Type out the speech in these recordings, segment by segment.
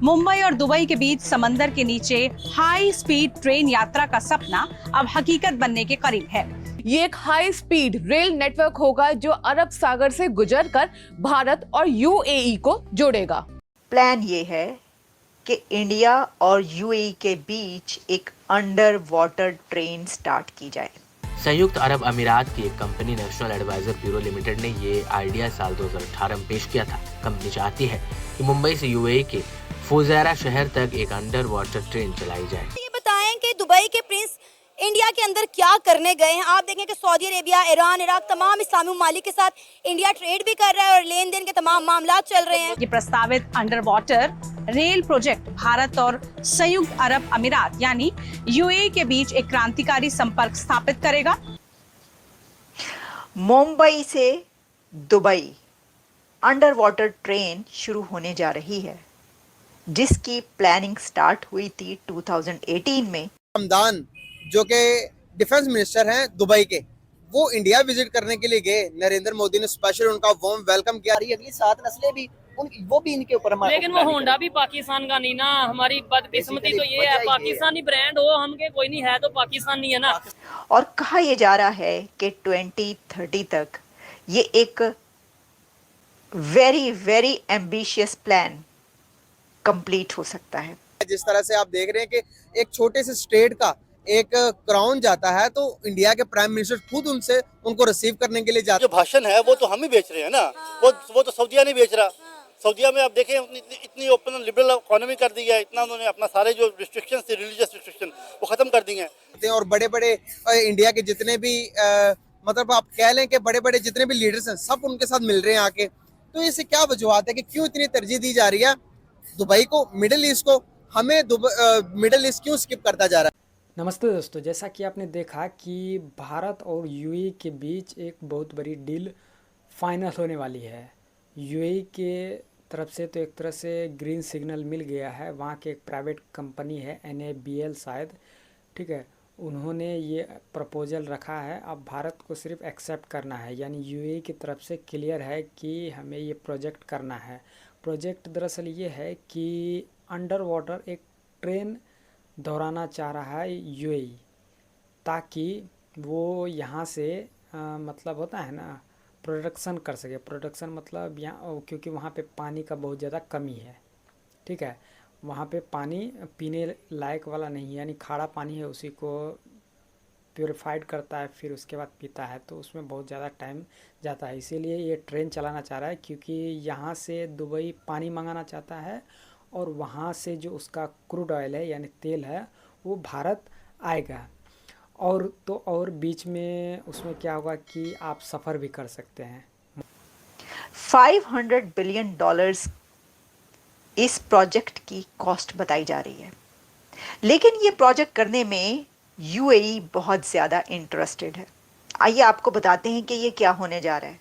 मुंबई और दुबई के बीच समंदर के नीचे हाई स्पीड ट्रेन यात्रा का सपना अब हकीकत बनने के करीब है। ये एक हाई स्पीड रेल नेटवर्क होगा जो अरब सागर से गुजरकर भारत और यूएई को जोड़ेगा। प्लान ये है कि इंडिया और यूएई के बीच एक अंडर वाटर ट्रेन स्टार्ट की जाए। संयुक्त अरब अमीरात की एक company national adviser bureau limited ने ये आइडिया साल 2018 में पेश किया था। कंपनी चाहती है कि मुंबई से यूएई के फुजैरा शहर तक एक अंडर वाटर ट्रेन चलाई जाए। ये बताएं कि दुबई के प्रिंस इंडिया के अंदर क्या करने गए हैं। आप देखें कि सऊदी अरेबिया, ईरान, इराक तमाम इस्लामी ममालिक के साथ इंडिया ट्रेड भी कर रहा है और लेन देन के तमाम मामला चल रहे हैं। ये प्रस्तावित under water rail project Bharat और संयुक्त अरब अमीरात यानी यूएई के बीच एक क्रांतिकारी संपर्क स्थापित करेगा। मुंबई से दुबई अंडर वाटर ट्रेन शुरू होने जा रही है, जिसकी प्लानिंग स्टार्ट हुई थी 2018 में। हमदान जो कि डिफेंस मिनिस्टर हैं दुबई के, वो इंडिया विजिट करने के लिए गए। नरेंद्र मोदी ने स्पेशल उनका वार्म वेलकम किया। अगली 7 नस्लें भी वो भी इनके ऊपर, लेकिन वो होंडा भी पाकिस्तान का नहीं ना। हमारी बदकिस्मती तो ये है, पाकिस्तानी ब्रांड हो हमके कोई नहीं है तो पाकिस्तान नहीं है ना। और कहा यह जा रहा है कि 2030 तक ये एक very very ambitious plan complete हो सकता है। जिस तरह से आप देख रहे हैं कि एक छोटे से स्टेट का एक क्राउन जाता है तो इंडिया के प्राइम मिनिस्टर खुद उनको रिसीव करने के लिए जाते हैं। जो भाषण है वो तो हम ही बेच रहे हैं ना, वो तो सऊदीया नहीं बेच रहा। सऊदीया में आप देखें इतनी ओपन लिबरल इकोनॉमी कर दी है, इतना उन्होंने अपना सारे जो रिस्ट्रिक्शन थे, रिलीजियस रिस्ट्रिक्शन, वो खत्म कर दी हैं। और बड़े बड़े इंडिया के जितने भी मतलब आप कह लें कि बड़े बड़े जितने भी लीडर्स हैं सब उनके साथ मिल रहे हैं आके। तो इससे क्या वजूहत है कि क्यों इतनी तरजीह दी जा रही है दुबई को, मिडिल ईस्ट को? हमें मिडिल ईस्ट क्यों स्किप करता जा रहा है? नमस्ते दोस्तों, जैसा कि आपने देखा कि भारत और यूएई के बीच एक बहुत बड़ी डील फाइनल होने वाली है। यूएई के तरफ से तो एक तरह से ग्रीन सिग्नल मिल गया है। वहाँ के एक प्राइवेट कंपनी है NABL शायद, ठीक है, उन्होंने ये प्रपोजल रखा है। अब भारत को सिर्फ एक्सेप्ट करना है, यानी यूएई की तरफ से क्लियर है कि हमें ये प्रोजेक्ट करना है। प्रोजेक्ट दरअसल ये है कि अंडर वाटर एक ट्रेन दौड़ाना चाह रहा है यूएई, ताकि वो यहाँ से मतलब होता है ना प्रोडक्शन कर सके। प्रोडक्शन मतलब यहाँ, क्योंकि वहाँ पे पानी का बहुत ज़्यादा कमी है, ठीक है, वहाँ पे पानी पीने लायक वाला नहीं है, यानी खारा पानी है, उसी को प्योरीफाइड करता है फिर उसके बाद पीता है, तो उसमें बहुत ज़्यादा टाइम जाता है। इसीलिए ये ट्रेन चलाना चाह रहा है, क्योंकि यहाँ से दुबई पानी मंगाना चाहता है और वहाँ से जो उसका क्रूड ऑयल है यानी तेल है वो भारत आएगा। और बीच में उसमें क्या होगा कि आप सफ़र भी कर सकते हैं। $500 बिलियन इस प्रोजेक्ट की कॉस्ट बताई जा रही है, लेकिन ये प्रोजेक्ट करने में यूएई बहुत ज़्यादा इंटरेस्टेड है। आइए आपको बताते हैं कि ये क्या होने जा रहा है।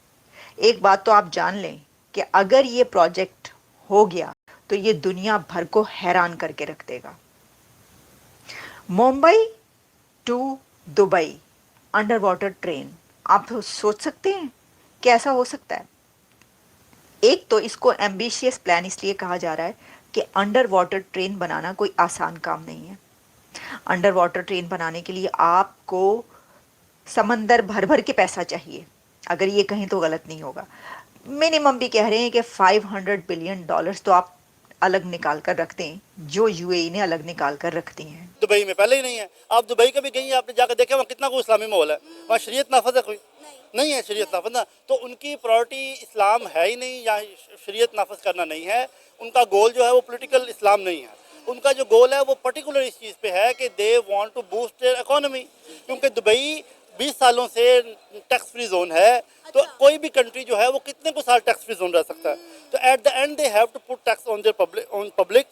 एक बात तो आप जान लें कि अगर ये प्रोजेक्ट हो गया तो ये दुनिया भर को हैरान करके रख देगा। Mumbai to Dubai under water train, आप सोच सकते हैं कि ऐसा हो सकता है? एक तो इसको एम्बिशियस प्लान इसलिए कहा जा रहा है कि अंडर वाटर ट्रेन बनाना कोई आसान काम नहीं है। अंडर वाटर ट्रेन बनाने के लिए आपको समंदर भर भर के पैसा चाहिए, अगर ये कहीं तो गलत नहीं होगा। मिनिमम भी कह रहे हैं कि $500 बिलियन तो आप अलग निकाल कर रखते हैं, जो यूएई ने अलग निकाल कर रखती हैं। दुबई में पहले ही नहीं है। आप दुबई का भी गई हैं, आपने जाकर देखा वहाँ कितना कोई इस्लामी माहौल है, वहाँ शरीयत नाफज है कोई नहीं है। शरीयत नाफज ना, तो उनकी प्रायोरिटी इस्लाम है ही नहीं, या शरीयत नाफज करना नहीं है। उनका गोल जो है वो पॉलिटिकल इस्लाम नहीं है। उनका जो गोल है वो पर्टिकुलर इस चीज़ पे है कि they want to boost their economy, क्योंकि दुबई 20 सालों से टैक्स फ्री जोन है। तो कोई भी कंट्री जो है वो कितने को साल टैक्स फ्री जोन रह सकता है। तो at the end they have to put tax on their public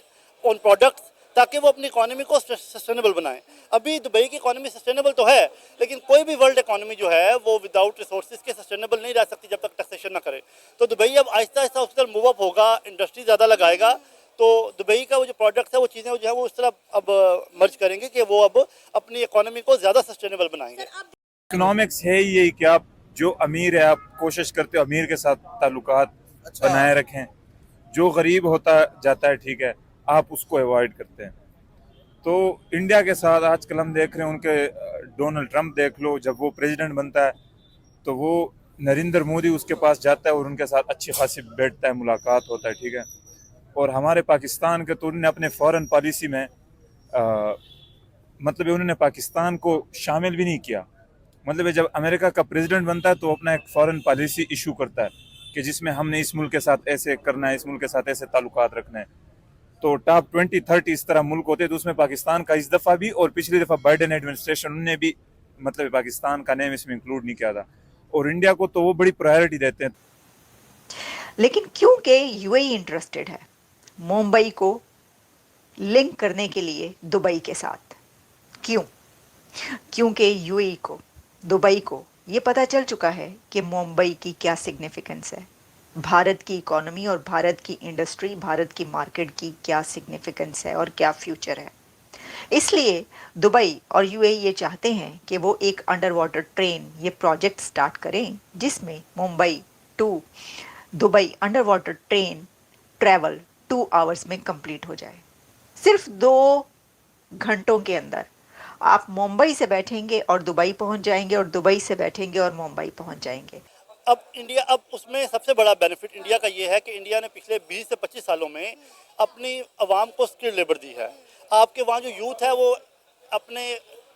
on products, ताकि वो अपनी इकोनॉमी को सस्टेनेबल बनाएं। अभी दुबई की इकोनॉमी सस्टेनेबल तो है, लेकिन कोई भी वर्ल्ड इकोनॉमी जो है वो विदाउट रिसोर्सेज के सस्टेनेबल नहीं रह सकती जब तक टैक्सेशन ना करे। तो दुबई अब आहिस्ता आहिस्ता उस तरफ मूव अप होगा, इंडस्ट्री ज़्यादा लगाएगा। तो दुबई का वो जो प्रोडक्ट्स है वो चीज़ें जो है वो उस तरह अब मर्ज करेंगे कि वो अब अपनी इकोनॉमी को ज़्यादा सस्टेनेबल बनाएंगे। इकोनॉमिक्स है ये कि आप जो अमीर है आप कोशिश करते हो अमीर के साथ ताल्लुकात बनाए रखें। जो गरीब होता जाता है, ठीक है, आप उसको अवॉइड करते हैं। तो इंडिया के साथ आजकल हम देख रहे हैं, उनके डोनाल्ड ट्रंप देख लो, जब वो प्रेसिडेंट बनता है तो वो नरेंद्र मोदी उसके पास जाता है और उनके साथ अच्छी खासी बैठता है, मुलाकात होता है, ठीक है। और हमारे पाकिस्तान के तो उन्होंने अपने फॉरेन पॉलिसी में मतलब उन्होंने पाकिस्तान को शामिल भी नहीं किया। मतलब जब अमेरिका का प्रेसिडेंट बनता है तो अपना एक फॉरेन पॉलिसी इशू करता है कि जिसमें हमने इस मुल्क के साथ ऐसे करना है, इस मुल्क के साथ ऐसे ताल्लुकात रखने हैं। तो टॉप 20-30 इस तरह मुल्क होते हैं, तो उसमें पाकिस्तान का इस दफ़ा भी और पिछली दफ़ा बाइडेन एडमिनिस्ट्रेशन ने भी मतलब पाकिस्तान का नेम इसमें इंक्लूड नहीं किया था। और इंडिया को तो वो बड़ी प्रायोरिटी देते हैं। लेकिन क्योंकि यूएई इंटरेस्टेड है मुंबई को लिंक करने के लिए दुबई के साथ, क्यों? क्योंकि यूएई को, दुबई को ये पता चल चुका है कि मुंबई की क्या सिग्निफिकेंस है, भारत की इकोनॉमी और भारत की इंडस्ट्री, भारत की मार्केट की क्या सिग्निफिकेंस है और क्या फ्यूचर है। इसलिए दुबई और यूएई ये चाहते हैं कि वो एक अंडर वाटर ट्रेन ये प्रोजेक्ट स्टार्ट करें, जिसमें Mumbai to Dubai under water train travel 2 hours में कंप्लीट हो जाए। सिर्फ 2 घंटों के अंदर आप मुंबई से बैठेंगे और दुबई पहुंच जाएंगे और दुबई से बैठेंगे और मुंबई पहुंच जाएंगे। अब उसमें सबसे बड़ा बेनिफिट इंडिया का ये है कि इंडिया ने पिछले 20 से 25 सालों में अपनी आवाम को स्किल लेबर दी है। आपके वहाँ जो यूथ है वो अपने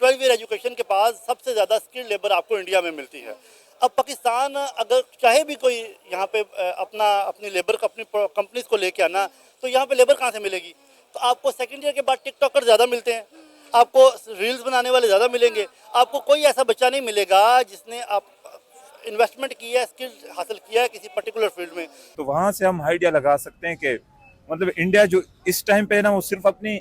12 ईयर एजुकेशन के बाद सबसे ज़्यादा स्किल लेबर आपको इंडिया में मिलती है। अब पाकिस्तान अगर चाहे भी कोई यहाँ पे अपनी लेबर को, अपनी कंपनीज को लेके आना, तो यहाँ पे लेबर कहाँ से मिलेगी? तो आपको सेकेंड ईयर के बाद टिकटॉकर ज़्यादा मिलते हैं, आपको रील्स बनाने वाले ज़्यादा मिलेंगे, आपको कोई ऐसा बच्चा नहीं मिलेगा जिसने आप इन्वेस्टमेंट की है, स्किल हासिल किया है किसी पर्टिकुलर फील्ड में। तो वहाँ से हम आइडिया लगा सकते हैं कि मतलब इंडिया जो इस टाइम पे ना, वो सिर्फ अपनी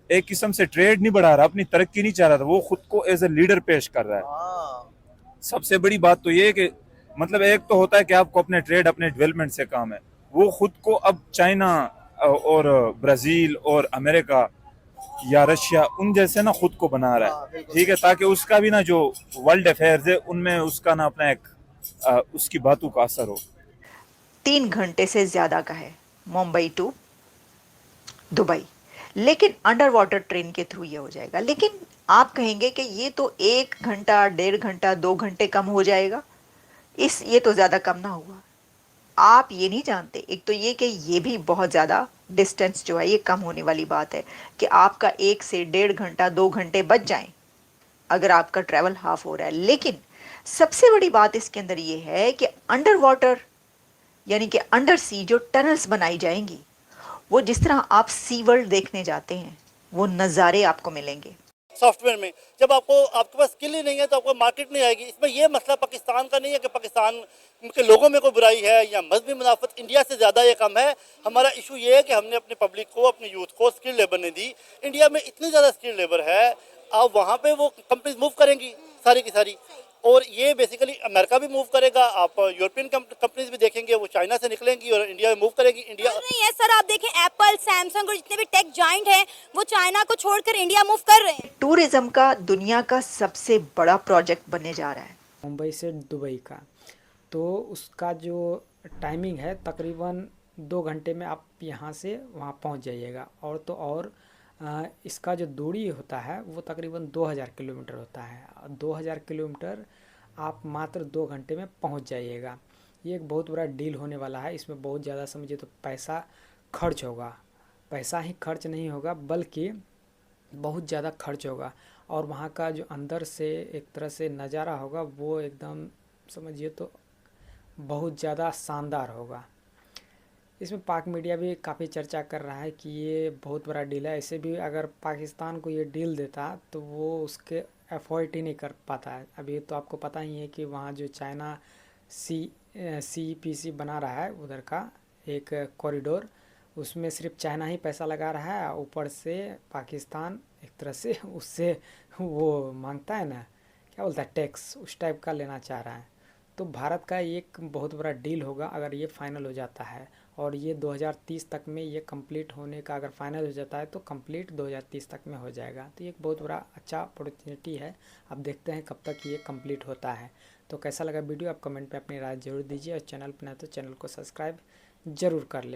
एक किस्म से ट्रेड नहीं बढ़ा रहा, अपनी तरक्की नहीं चाह रहा था, वो खुद को एज ए लीडर पेश कर रहा है। सबसे बड़ी बात तो ये है कि मतलब एक तो होता है कि आपको अपने ट्रेड, अपने डेवलपमेंट से काम है, वो खुद को अब चाइना और ब्राज़ील और अमेरिका या रशिया उन जैसे ना खुद को बना रहा है, ठीक है, ताकि उसका भी ना जो वर्ल्ड अफेयर्स है उनमें उसका ना अपना एक उसकी बातों का असर हो। 3 घंटे से ज़्यादा का है मुंबई टू दुबई, लेकिन अंडर वाटर ट्रेन के थ्रू ये हो जाएगा। लेकिन आप कहेंगे कि ये तो 1 घंटा, 1.5 घंटा, 2 घंटे कम हो जाएगा, ये तो ज़्यादा कम ना हुआ। आप ये नहीं जानते, एक तो ये कि ये भी बहुत ज़्यादा डिस्टेंस जो है ये कम होने वाली बात है कि आपका 1 से 1.5 घंटा, 2 घंटे बच जाएं अगर आपका ट्रैवल हाफ हो रहा है। लेकिन सबसे बड़ी बात इसके अंदर ये है कि अंडर वाटर यानी कि अंडर सी जो टनल्स बनाई जाएंगी, वो जिस तरह आप सी वर्ल्ड देखने जाते हैं वो नज़ारे आपको मिलेंगे। सॉफ्टवेयर में जब आपके पास स्किल ही नहीं है तो आपको मार्केट नहीं आएगी। इसमें ये मसला पाकिस्तान का नहीं है कि पाकिस्तान के लोगों में कोई बुराई है या मजहबी मुनाफत, इंडिया से ज़्यादा ये कम है। हमारा इशू ये है कि हमने अपने पब्लिक को, अपने यूथ को स्किल लेबर नहीं दी। इंडिया में इतनी ज़्यादा स्किल लेबर है, आप वहाँ पे वो कंपनीज मूव करेंगी सारी की सारी, और ये बेसिकली अमेरिका भी मूव करेगा। आप यूरोपियन कंपनीज भी देखेंगे वो चाइना से निकलेंगी और इंडिया में मूव करेगी। इंडिया नहीं है सर, आप देखें एप्पल, सैमसंग और जितने भी टेक जाइंट हैं वो चाइना को छोड़कर इंडिया मूव कर रहे हैं। टूरिज्म का दुनिया का सबसे बड़ा प्रोजेक्ट बनने जा रहा है मुंबई से दुबई का, तो उसका जो टाइमिंग है तकरीबन 2 घंटे में आप यहाँ से वहाँ पहुँच जाइएगा। और तो और इसका जो दूरी होता है वो तकरीबन 2000 किलोमीटर होता है। 2000 किलोमीटर आप मात्र 2 घंटे में पहुंच जाइएगा। ये एक बहुत बड़ा डील होने वाला है। इसमें बहुत ज़्यादा समझिए तो पैसा खर्च होगा, पैसा ही खर्च नहीं होगा बल्कि बहुत ज़्यादा खर्च होगा। और वहाँ का जो अंदर से एक तरह से नज़ारा होगा वो एकदम समझिए तो बहुत ज़्यादा शानदार होगा। इसमें पाक मीडिया भी काफ़ी चर्चा कर रहा है कि ये बहुत बड़ा डील है। ऐसे भी अगर पाकिस्तान को ये डील देता तो वो उसके अफोर्ड ही नहीं कर पाता है। अभी तो आपको पता ही है कि वहाँ जो चाइना CPC बना रहा है उधर का एक कॉरिडोर, उसमें सिर्फ चाइना ही पैसा लगा रहा है। ऊपर से पाकिस्तान एक तरह से उससे वो मांगता है ना, क्या बोलता है, टैक्स, उस टाइप का लेना चाह रहा है। तो भारत का एक बहुत बड़ा डील होगा अगर ये फाइनल हो जाता है। और ये 2030 तक में ये कंप्लीट होने का अगर फाइनल हो जाता है तो कंप्लीट 2030 तक में हो जाएगा। तो ये एक बहुत बड़ा अच्छा अपॉर्चुनिटी है। अब देखते हैं कब तक ये कंप्लीट होता है। तो कैसा लगा वीडियो आप कमेंट पे अपनी राय जरूर दीजिए और चैनल पर नए तो चैनल को सब्सक्राइब ज़रूर कर ले।